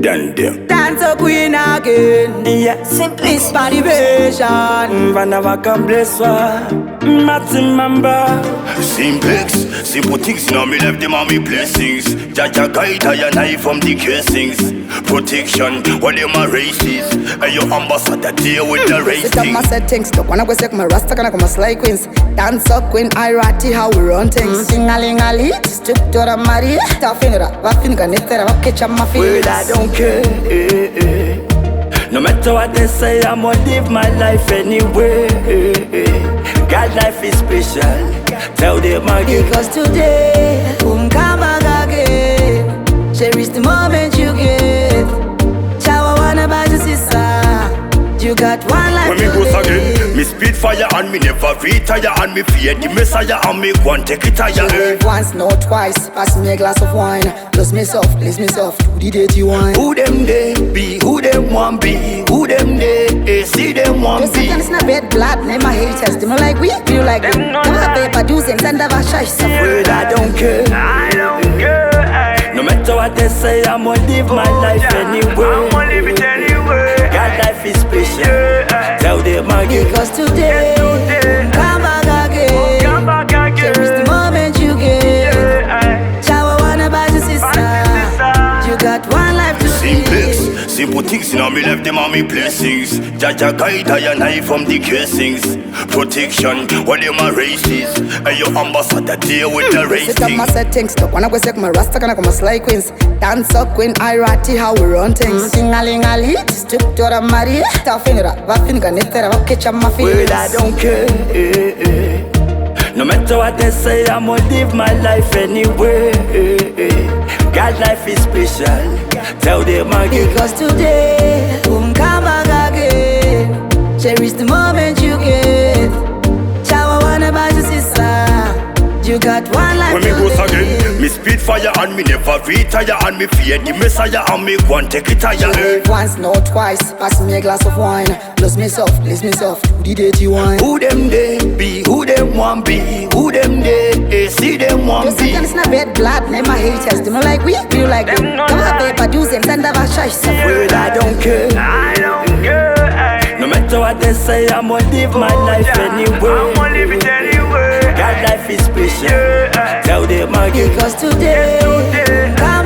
Then there. Dance a queen again. Yeah, simply Motivation. Vanavaka blesswa. Matimamba. Simplex, simple things. Now me left them on me blessings. Jaja guide I and I from the casings. Protection, what them are races. And your ambassador deal with the Sit up ratings. my settings. Don't wanna go sick my rasta, gonna come a sly queens. Dance up queen, I-Ratty, how we run things. Sing-a-ling-a-lee, strip to the Maria. Tafinera, wafinga, nitera, waketcha my feelings. Well, I don't care. No matter what they say, I'ma live my life anyway. God life is special. Tell them again. Because today, come back again. Cherish the moment you get. Shower wanna buy the sister. You got one life When me to goes live. again, me speed fire and me never retire. And me fear the messiah and me one take it higher. Live once, not twice. Pass me a glass of wine. Bless me soft, do the dirty wine. Who them they be? Who them want be? Who them they see them want Just be? seconds in a bed, blood, name my haters. Them not like we, you like them. Come on, paper, do and send of a shy. Well, I don't care. I don't care. No matter what they say, I'ma live my life anyway. I'ma live it anyway. God life is special. Tell them again. Because today, come back again. Come back again. Cherish the moment you get. Shower wanna buy the sister. You got one life to Simplex, live. simple things, now me left them on me blessings. Jaja guide I and I from the casings. Protection, what them are races. And your ambassador deal with the Sit up my ratings. settings. Don't wanna go sick my rasta, gonna come a sly queens. Dance up queen, I-Ratty, how we run things. Sing-a-ling-a-lee, strip to the Maria. Tafinera, wafinga, nitera, waketcha my feelings. Well, I don't care. No matter what they say, I'ma live my life anyway. God life is special. Tell them again. Because today, come back again. Cherish the moment you get. Shower wanna buy the sister. You got one life When me to goes live. again, me speed fire and me never retire. And me fear the messiah and me one take it higher. Live once, not twice. Pass me a glass of wine. Bless me soft, do the dirty wine. Who them they be? Who them want be? Who them they see them want Just be? seconds in a bed, blood, name my haters. Them not like we, you like them. Come on, paper, do and send of a shy. Well, I don't care. I don't care. No matter what they say, I'ma live my life anyway. I'ma live it anyway. God life is special. Tell them again. Because today, come